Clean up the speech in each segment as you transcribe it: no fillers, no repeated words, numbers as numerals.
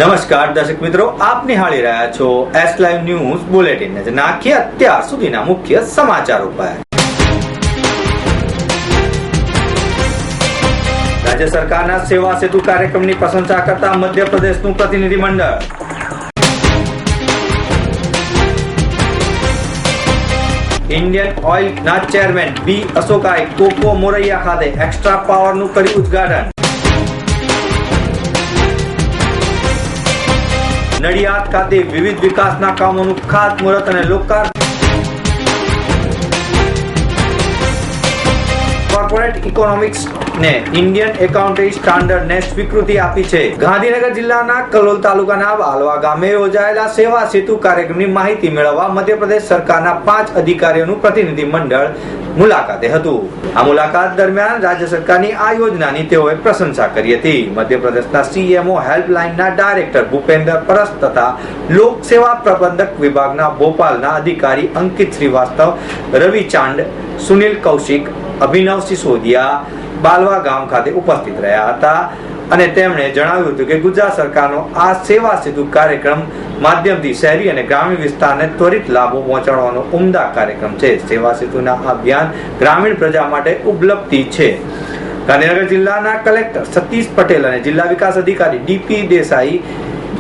નમસ્કાર દર્શક મિત્રો, આપ નિહાળી રહ્યા છો એસ લાઈવ ન્યૂઝ બુલેટિન. નાખીએ અત્યાર સુધીના મુખ્ય સમાચારો પર. રાજ્ય સરકારના સેવા સેતુ કાર્યક્રમની પ્રશંસા કરતા મધ્યપ્રદેશનું પ્રતિનિધિમંડળ. ઇન્ડિયન ઓઇલના ચેરમેન બી અશોકાએ કોકો મોરૈયા ખાતે એક્સ્ટ્રા પાવરનું કર્યું ઉદ્ઘાટન. નડિયાદ ખાતે વિવિધ વિકાસના કામોનું ખાતમુહૂર્ત અને લોકાર્પણ. કોર્પોરેટ ઇકોનોમિક્સ ને ઇન્ડિયન એકાઉન્ટિંગ સ્ટાન્ડર્ડ ને સ્વીકૃતિ આપી છે. ગાંધીનગર જિલ્લાના કલોલ તાલુકાના બાલવા ગામે યોજાયેલા સેવા સેતુ કાર્યક્રમની માહિતી મેળવવા મધ્યપ્રદેશ સરકારના 5 અધિકારીઓનું પ્રતિનિધિ મંડળ મુલાકાતે હતું. આ મુલાકાત દરમિયાન રાજ્ય સરકારની આ યોજનાની તેઓએ પ્રશંસા કરી હતી. મધ્યપ્રદેશના સીએમઓ હેલ્પલાઇનના ડાયરેક્ટર ભૂપેન્દ્ર પરસ તથા લોક સેવા પ્રબંધક વિભાગના ભોપાલના અધિકારી અંકિત શ્રીવાસ્તવ, રવિ ચાંડ, સુનિલ કૌશિક, અભિનવ સિસોદિયા બાલવા ગામ ખાતે ઉપસ્થિત રહ્યા હતા અને તેમણે જણાવ્યું હતું કે ગુજરાત સરકારનો આ સેવા સેતુ કાર્યક્રમ માધ્યમથી શહેરી અને ગ્રામીણ વિસ્તારને ત્વરિત લાભો પહોંચાડવાનો ઉમદા કાર્યક્રમ છે. સેવા સેતુના આ અભિયાન ગ્રામીણ પ્રજા માટે ઉપલબ્ધિ છે. ગાંધીનગર જિલ્લાના કલેક્ટર સતીશ પટેલ અને જિલ્લા વિકાસ અધિકારી ડીપી દેસાઈ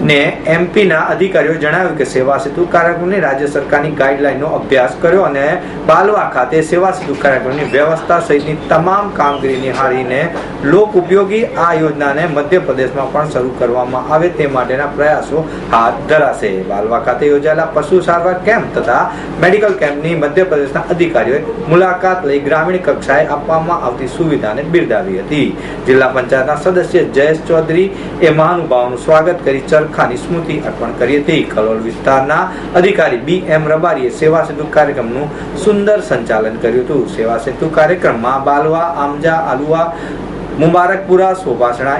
ને એમપીના અધિકારીઓ જણાવ્યું કે સેવા સેતુ કાર્યક્રમની રાજ્ય સરકારની ગાઈડલાઈનનો અભ્યાસ કર્યો અને બાલવા ખાતે સેવા સેતુ કાર્યક્રમની વ્યવસ્થા સહિતની તમામ કામગીરી નિહાળીને લોક ઉપયોગી આ યોજનાને મધ્યપ્રદેશમાં પણ શરૂ કરવામાં આવે તે માટેના પ્રયાસો હાથ ધરાશે. બાલવા ખાતે યોજાયેલા પશુ સારવાર કેમ્પ તથા મેડિકલ કેમ્પની મધ્યપ્રદેશના અધિકારીઓએ મુલાકાત લઈ ગ્રામીણ કક્ષાએ આપવામાં આવતી સુવિધાને બિરદાવી હતી. જિલ્લા પંચાયતના સદસ્ય જયેશ ચૌધરી એ મહાનુભાવોનું સ્વાગત કરી ખાની સ્મૃતિ અર્પણ કરી હતી. કલોલ વિસ્તારના અધિકારી બી એમ રબારીએ સેવા સેતુ કાર્યક્રમનું સુંદર સંચાલન કર્યું હતું. સેવા સેતુ કાર્યક્રમમાં બાલવા, આમજા, આલુવા, મુબારકપુરા, સોભાસણા,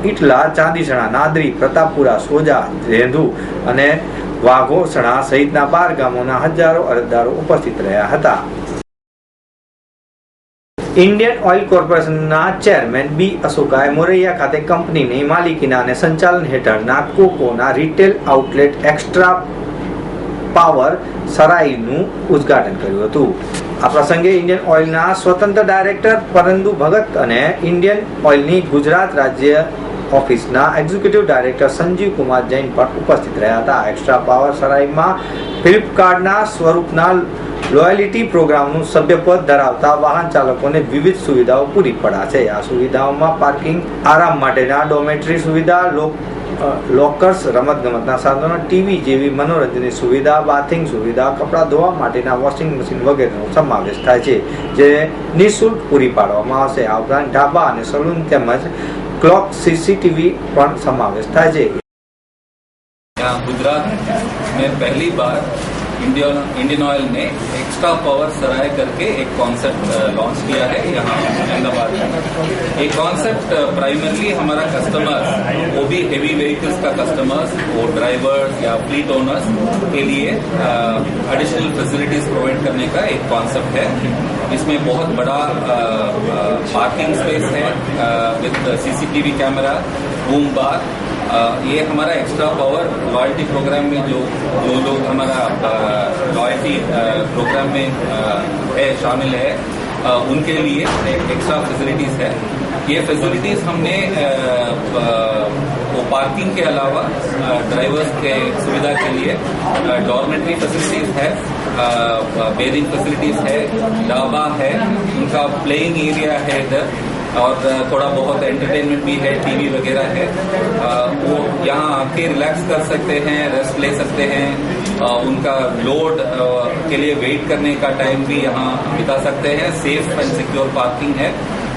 ઇટલા, ચાંદીસણા, નાદરી, પ્રતાપપુરા, સોજા, રેંધુ અને વાઘોસણા સહિતના 12 ગામોના હજારો અરજદારો ઉપસ્થિત રહ્યા હતા. ઇન્ડિયન ઓઇલ કોર્પોરેશનના ચેરમેન બી અશોકાએ મોરૈયા ખાતે કંપનીની માલિકીના અને સંચાલન હેઠળના કોકોના રિટેલ આઉટલેટ એક્સ્ટ્રા પાવર સરાયનું ઉદ્ઘાટન કર્યું હતું. આ પ્રસંગે ઇન્ડિયન ઓઇલના સ્વતંત્ર ડાયરેક્ટર પરંદુ ભગત અને ઇન્ડિયન ઓઇલની ગુજરાત રાજ્ય ઓફિસના એક્ઝિક્યુટિવ ડાયરેક્ટર સંજીવ કુમાર જૈન પણ ઉપસ્થિત રહ્યા હતા. એક્સ્ટ્રા પાવર સરાયમાં ફ્લિપકાર્ટના સ્વરૂપના લોયલ્ટી પ્રોગ્રામનું સભ્યપદ ધરાવતા વાહન ચાલકોને વિવિધ સુવિધાઓ પૂરી પડાશે. આ સુવિધાઓમાં પાર્કિંગ, આરામ માટેના ડોમેટ્રી સુવિધા, લોકર્સ, રમતગમતના સાધનો, ટીવી જેવી મનોરંજનની સુવિધા, બાથિંગ સુવિધા, કપડાં ધોવા માટેના વોશિંગ મશીન વગેરેનો સમાવેશ થાય છે, જે નિઃશુલ્ક પૂરી પાડવામાં આવશે. આ ઉપરાંત ઢાબા અને સલૂન તેમજ ક્લોક, સીસીટીવી પણ સમાવેશ થાય છે. गुजरात में पहली बार इंडियन ऑयल ने एक्स्ट्रा पावर सराय करके एक कॉन्सेप्ट लॉन्च किया है यहाँ अहमदाबाद में. ये कॉन्सेप्ट प्राइमरली हमारा कस्टमर्स, वो भी हेवी व्हीकल्स का कस्टमर्स, वो ड्राइवर्स या फ्लीट ओनर्स के लिए एडिशनल फैसिलिटीज प्रोवाइड करने का एक कॉन्सेप्ट है. इसमें बहुत बड़ा पार्किंग स्पेस है विद सीसीटीवी कैमरा, बूम बार. ये हमारा एक्स्ट्रा पावर लॉयल्टी प्रोग्राम में जो लोग हमारा लॉयल्टी प्रोग्राम में है शामिल है, उनके लिए एक्स्ट्रा फैसिलिटीज है. ये फैसिलिटीज हमने वो पार्किंग के अलावा ड्राइवर्स के सुविधा के लिए डॉर्मेट्री फैसिलिटीज है, बेरिंग फैसिलिटीज है, ढाबा है, उनका प्लेइंग एरिया है इधर, और थोड़ा बहुत एंटरटेनमेंट भी है, टीवी वगैरह है. वो यहाँ आके रिलैक्स कर सकते हैं, रेस्ट ले सकते हैं. उनका लोड के लिए वेट करने का टाइम भी यहाँ बिता सकते हैं. सेफ एंड सिक्योर पार्किंग है,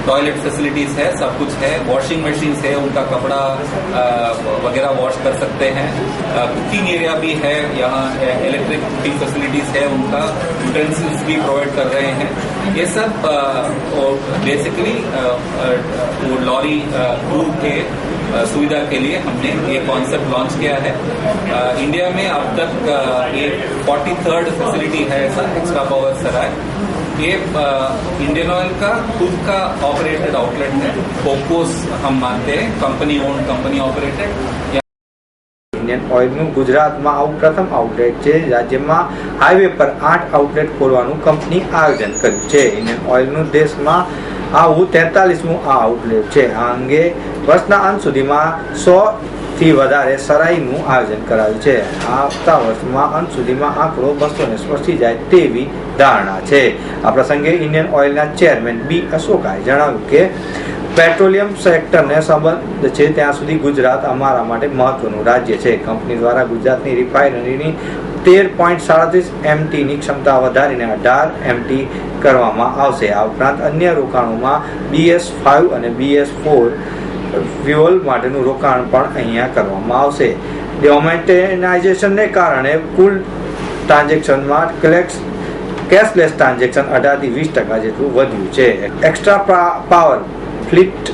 टॉयलेट फैसिलिटीज है, सब कुछ है. वॉशिंग मशीन्स है, उनका कपड़ा वगैरह वॉश कर सकते हैं. कुकिंग एरिया भी है यहाँ, इलेक्ट्रिक कुकिंग फैसिलिटीज है, उनका यूटेंसिल्स भी प्रोवाइड कर रहे हैं. ये सब बेसिकली लॉरी क्रू के सुविधा के लिए हमने ये कॉन्सेप्ट लॉन्च किया है. इंडिया में अब तक ये 43rd फैसिलिटी है ऐसा एक्स्ट्रा पावर सराय. ये इंडियन ऑयल का खुद का ऑपरेटेड आउटलेट है. फोकोस हम मानते हैं, कंपनी ओन्ड, कंपनी ऑपरेटेड. ઓઇલનું ગુજરાતમાં આવું પ્રથમ આઉટલેટ છે. રાજ્યમાં હાઈવે પર 8 આઉટલેટ ખોલવાનું કંપની આયોજન કર્યું છે. ઇન્ડિયન ઓઇલનું દેશમાં આવું 43મું આ આઉટલેટ છે. આ અંગે વર્ષના અંત સુધીમાં 100થી વધારે સરાઈનું આયોજન કરાયું છે. આવતા વર્ષમાં અંત સુધીમાં આંકડો 200ને સ્પર્શી જાય તેવી ધારણા છે. આ પ્રસંગે ઇન્ડિયન ઓઇલના ચેરમેન બી અશોકાએ જણાવ્યું કે પેટ્રોલિયમ સેક્ટરને સંબંધ છે ત્યાં સુધી ગુજરાત અમારા માટે મહત્વનું રાજ્ય છે. કંપની દ્વારા ગુજરાતની રિફાઇનરીની 13.37 MTની ક્ષમતા વધારીને 18 MT કરવામાં આવશે. આ ઉપરાંત અન્ય રોકાણોમાં BS5 અને BS4 ફ્યુઅલ માટેનું રોકાણ પણ અહીંયા કરવામાં આવશે. ડિમોનેટાઇઝેશનને કારણે કુલ ટ્રાન્ઝેક્શનમાં કેશલેસ ટ્રાન્ઝેક્શન 18% થી 20% જેટલું વધ્યું છે. એક્સ્ટ્રા પાવર ફ્લીટ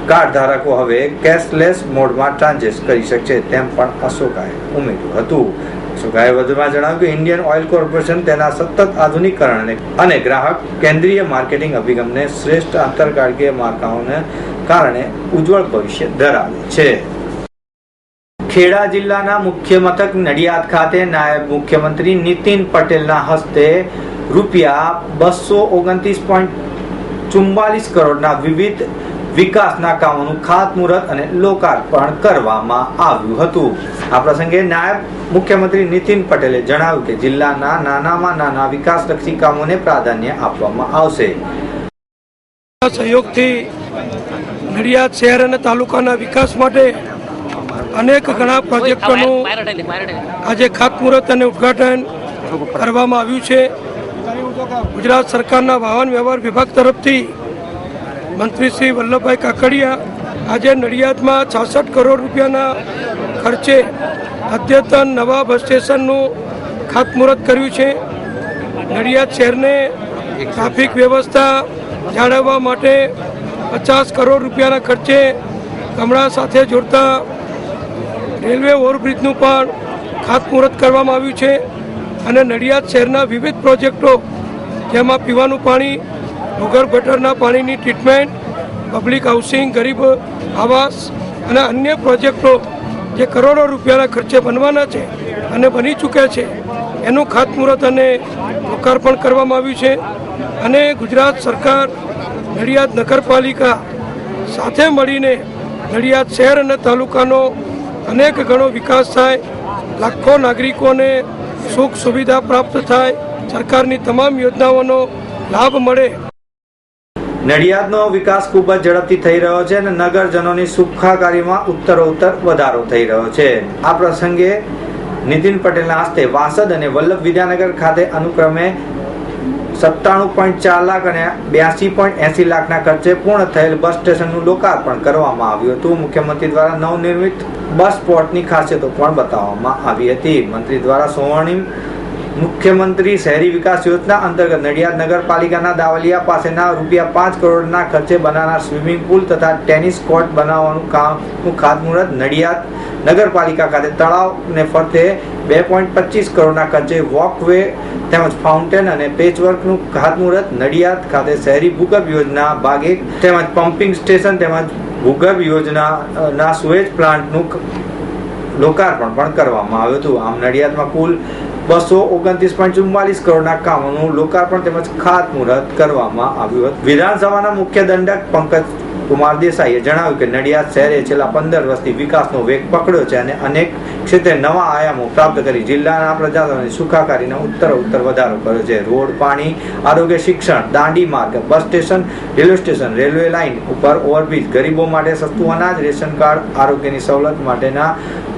કાર્ડ ધારકો હવે કેશલેસ મોડમાં ટ્રાન્ઝેક્શન કરી શકશે તેમ પણ અશોકાએ ઉમેર્યું હતું. અશોકાએ વધુમાં જણાવ્યું કે ઇન્ડિયન ઓઇલ કોર્પોરેશન તેના સતત આધુનિકરણ અને ગ્રાહક કેન્દ્રીય માર્કેટિંગ અભિગમને શ્રેષ્ઠ આંતરરાષ્ટ્રીય માળખાઓને કારણે ઉજ્જવળ ભવિષ્ય ધરાવે છે. ખેડા જિલ્લાના મુખ્ય મથક નડિયાદ ખાતે નાયબ મુખ્યમંત્રી નીતિન પટેલના હસ્તે ₹229.44 કરોડના વિવિધ વિકાસના કામોનું ખાતમુહૂર્ત અને લોકાર્પણ કરવામાં આવ્યું હતું. આ પ્રસંગે નાયબ મુખ્યમંત્રી નીતિન પટેલે જણાવ્યું કે જિલ્લાના નાનામાં નાના વિકાસલક્ષી કામોને પ્રાધાન્ય આપવામાં આવશે. સહયોગથી નડિયાદ શહેર અને તાલુકાના વિકાસ માટે અનેક ઘણા પ્રોજેક્ટોનું આજે ખાતમુહૂર્ત અને ઉદ્ઘાટન કરવામાં આવ્યું છે. ગુજરાત સરકારના વાહન વ્યવહાર વિભાગ તરફથી મંત્રી શ્રી વલ્લભભાઈ કાકડિયા આજે નડિયાદમાં 66 કરોડ રૂપિયાના ખર્ચે અદ્યતન નવા બસ સ્ટેશનનું ખાતમુહૂર્ત કર્યું છે. નડિયાદ શહેરને ટ્રાફિક વ્યવસ્થા જાળવવા માટે 50 કરોડ રૂપિયાના ખર્ચે ગામડા સાથે જોડતા રેલવે ઓવરબ્રિજનું પણ ખાતમુહૂર્ત કરવામાં આવ્યું છે. અને નડિયાદ શહેરના વિવિધ પ્રોજેક્ટો જેમાં પીવાનું પાણી, ભૂગર્ભ ગટરના પાણીની ટ્રીટમેન્ટ, પબ્લિક હાઉસિંગ, ગરીબ આવાસ અને અન્ય પ્રોજેક્ટો જે કરોડો રૂપિયાના ખર્ચે બનવાના છે અને બની ચૂક્યા છે એનું ખાતમુહૂર્ત અને લોકાર્પણ કરવામાં આવ્યું છે. અને ગુજરાત સરકાર નડિયાદ નગરપાલિકા સાથે મળીને નડિયાદ શહેર અને તાલુકાનો અનેક ગણો વિકાસ થાય, લાખો નાગરિકોને સુખ સુવિધા પ્રાપ્ત થાય, સરકારની તમામ યોજનાઓનો લાભ મળે. નડિયાદનો વિકાસ ખૂબ જ ઝડપથી થઈ રહ્યો છે અને નગરજનોની સુખાકારીમાં ઉત્તરોત્તર વધારો થઈ રહ્યો છે. આ પ્રસંગે નીતિન પટેલના હસ્તે વાસદ અને વલ્લભ વિદ્યાનગર ખાતે અનુક્રમે 97.4 લાખ અને 82.80 લાખના ખર્ચે પૂર્ણ થયેલ બસ સ્ટેશનનું લોકાર્પણ કરવામાં આવ્યું હતું. મુખ્યમંત્રી દ્વારા નવનિર્મિત બસ સ્પોટની ખાસિયતો પણ બતાવવામાં આવી હતી. મંત્રી દ્વારા સ્વર્ણિમ મુખ્યમંત્રી શહેરી વિકાસ યોજના અંતર્ગત નડિયાદ નગરપાલિકાના દાવલિયા પાસેના ₹5 કરોડના ખર્ચે બનાવનાર સ્વિમિંગ પુલ તથા ટેનિસ કોર્ટ બનાવવાનું કામનું ખાતમુહૂર્ત, નડિયાદ નગરપાલિકા ખાતે તળાવને ફરતે 2.25 કરોડના ખર્ચે વોકવે તેમજ ફાઉન્ટેન અને પેચવર્કનું ખાતમુહૂર્ત, નડિયાદ ખાતે શહેરી ભૂગર્ભ યોજના ભાગ 1 તેમજ પમ્પિંગ સ્ટેશન તેમજ ભૂગર્ભ યોજનાના સુએજ પ્લાન્ટનું લોકાર્પણ પણ કરવામાં આવ્યું હતું. આમ નડિયાદમાં કુલ 229.44 કરોડના કામોનું લોકાર્પણ તેમજ ખાતમુહૂર્ત કરવામાં આવ્યું હતું. વિધાનસભાના મુખ્ય દંડક પંકજ કુમાર દેસાઈએ જણાવ્યું કે નડિયાદ શહેરે છેલ્લા 15 વર્ષથી વિકાસનો વેગ પકડ્યો છે અને અનેક ક્ષેત્રે નવા આયામો પ્રાપ્ત કરી જિલ્લાના પ્રજાજનોની સુખાકારીનો ઉત્તરોત્તર વધારો કર્યો છે. રોડ, પાણી, આરોગ્ય, શિક્ષણ, દાંડી માર્ગ, bus station, railway station, railway line ઉપર ઓવરબ્રિજ, ગરીબો માટે સસ્તું અનાજ, રેશન કાર્ડ, આરોગ્યની સવલત માટેના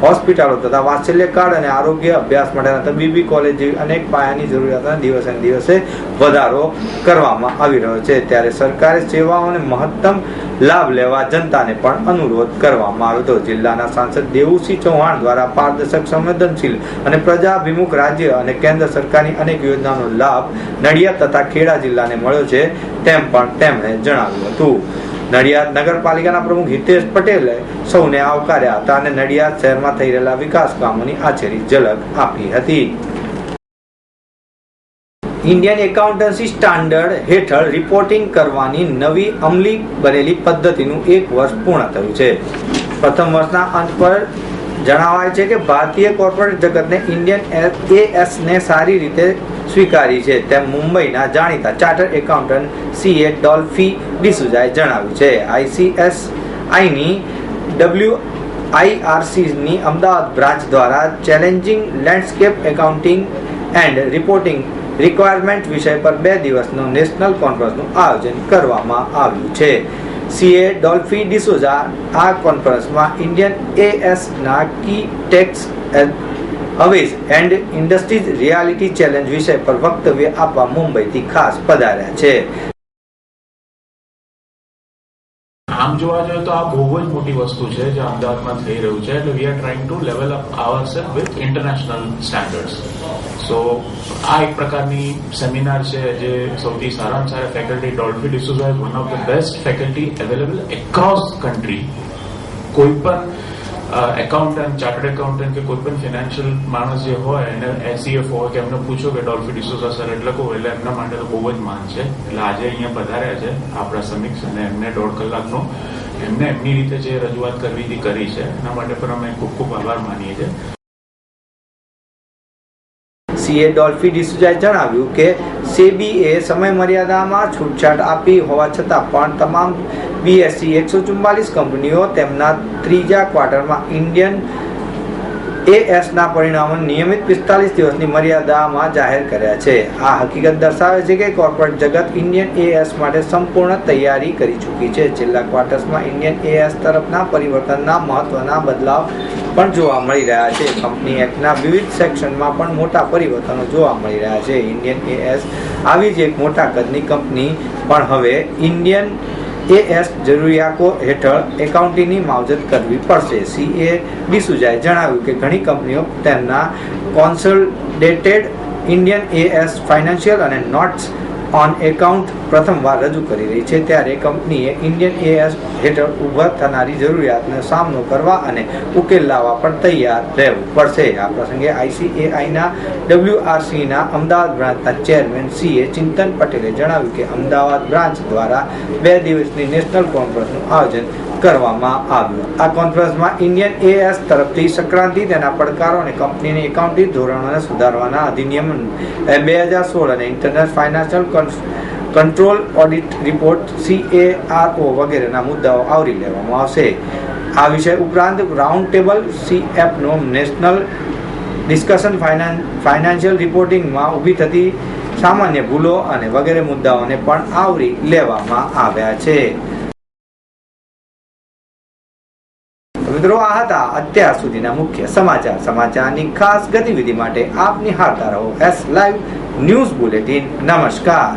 હોસ્પિટલો તથા વાત્સલ્ય કાર્ડ અને આરોગ્ય અભ્યાસ માટેના તબીબી કોલેજ જેવી અનેક પાયાની જરૂરિયાતોના દિવસે ને દિવસે વધારો કરવામાં આવી રહ્યો છે. ત્યારે સરકારે સેવાઓને મહત્તમ લાભ લેવા જનતાને પણ અનુરોધ કરવામાં આવ્યો હતો. જિલ્લાના સાંસદ દેવુસિંહ ચૌહાણ દ્વારા પારદર્શક, સંવેદનશીલ અને પ્રજાભિમુખ રાજ્ય અને કેન્દ્ર સરકારની અનેક યોજનાનો લાભ નડિયાદ તથા ખેડા જિલ્લાને મળ્યો છે તેમ પણ તેમણે જણાવ્યું હતું. નડિયાદ નગરપાલિકાના પ્રમુખ હિતેશ પટેલે સૌને આવકાર્યા હતા અને નડિયાદ શહેરમાં થઈ રહેલા વિકાસ કામોની આછેરી ઝલક આપી હતી. ઇન્ડિયન એકાઉન્ટન્સી સ્ટાન્ડર્ડ હેઠળ રિપોર્ટિંગ કરવાની નવી અમલી બનેલી પદ્ધતિનું 1 વર્ષ પૂર્ણ થયું છે. પ્રથમ વર્ષના અંત પર જણાવાય છે કે ભારતીય કોર્પોરેટ જગતને ઇન્ડિયન એએસ ને સારી રીતે સ્વીકારી છે તેમ મુંબઈના જાણીતા ચાર્ટર્ડ એકાઉન્ટન્ટ CA ડોલ્ફી ડિસુઝાએ જણાવ્યું છે. ICSIની WIRC ની અમદાવાદ બ્રાન્ચ દ્વારા challenging landscape accounting and reporting requirement વિષય પર 2 દિવસનો નેશનલ કોન્ફરન્સનું આયોજન કરવામાં આવ્યું છે. CA ડોલ્ફી ડિસોઝા આ કોન્ફરન્સમાં ઇન્ડિયન એએસ ના key takeaways and industries reality challenge વિષય પર વક્તવ્ય આપવા મુંબઈથી ખાસ પધાર્યા છે. આમ જોવા જોઈએ તો આ બહુ જ મોટી વસ્તુ છે જે અમદાવાદમાં થઈ રહ્યું છે એટલે we are trying to level up ourselves with international standards. So આ એક પ્રકારની સેમિનાર છે જે સૌથી સારામાં સારા faculty Dolphy D'Souza is one of the best faculty available across country. કોઈ પણ એકાઉન્ટન્ટ, ચાર્ટર્ડ એકાઉન્ટન્ટ કે કોઈ પણ ફિનાન્શિયલ માણસ જે હોય એને CFO હોય કે એમને પૂછો કે ડોલ્ફી ડિસોઝા સર એટલે કહો એટલે એમના માટે તો બહુ જ માન છે. એટલે આજે અહીંયા પધાર્યા છે આપણા સમીક્ષ અને એમને 1.5 કલાકનો એમને એમની રીતે જે રજૂઆત કરવી હતી કરી છે એના માટે પણ અમે ખૂબ ખૂબ આભાર માનીએ છીએ. CA ડોલ્ફી ડિસુઝાએ જણાવ્યું કે સેબીએ સમય મર્યાદામાં છૂટછાટ આપી હોવા છતાં પણ તમામ BSE 144 કંપનીઓ તેમના ત્રીજા ક્વાર્ટરમાં ઇન્ડિયન એએસના પરિણામો નિયમિત 45 દિવસની મર્યાદામાં જાહેર કર્યા છે. આ હકીકત દર્શાવે છે કે કોર્પોરેટ જગત ઇન્ડિયન એએસ માટે સંપૂર્ણ તૈયારી કરી ચૂકી છે. છેલ્લા ક્વાર્ટર્સમાં ઇન્ડિયન એએસ તરફના પરિવર્તનના મહત્વના બદલાવ પણ જોવા મળી રહ્યા છે. કંપની એક્ટના વિવિધ સેક્શનમાં પણ મોટા પરિવર્તનો જોવા મળી રહ્યા છે. ઇન્ડિયન એએસ આવી જ એક મોટા કદની કંપની પણ હવે ઇન્ડિયન એએસ જરૂરિયાતો હેઠળ એકાઉન્ટિંગની માવજત કરવી પડશે. CA ડિસુઝાએ જણાવ્યું કે ઘણી કંપનીઓ તેમના કોન્સોલિડેટેડ ઇન્ડિયન એએસ ફાઇનાન્શિયલ અને નોટ્સ ઓન એકાઉન્ટ પ્રથમવાર રજૂ કરી રહી છે ત્યારે કંપનીએ ઇન્ડિયન એએસ હેઠળ ઊભા થનારી જરૂરિયાતનો સામનો કરવા અને ઉકેલ લાવવા પણ તૈયાર રહેવું પડશે. આ પ્રસંગે ICAIના WRCના અમદાવાદ બ્રાન્ચના ચેરમેન CA ચિંતન પટેલે જણાવ્યું કે અમદાવાદ બ્રાન્ચ દ્વારા 2 દિવસની નેશનલ કોન્ફરન્સનું આયોજન કરવામાં આવ્યું. આ કોન્ફરન્સમાં ઇન્ડિયન એએસ તરફથી સંક્રાંતિ, તેના પડકારો અને કંપનીની એકાઉન્ટિંગ ધોરણોને સુધારવાના અધિનિયમ 2016 અને international financial control audit report CARO વગેરેના મુદ્દાઓ આવરી લેવામાં આવશે. આ વિષય ઉપરાંત રાઉન્ડ ટેબલ CFનો નેશનલ ડિસ્કશન ફાઇનાન્શિયલ રિપોર્ટિંગમાં ઊભી થતી સામાન્ય ભૂલો અને વગેરે મુદ્દાઓને પણ આવરી લેવામાં આવ્યા છે. મિત્રો, આ હતા અત્યાર સુધીના મુખ્ય સમાચાર. સમાચારની ખાસ ગતિવિધિ માટે આપ નિહાળતા રહો S Live ન્યૂઝ બુલેટિન. નમસ્કાર.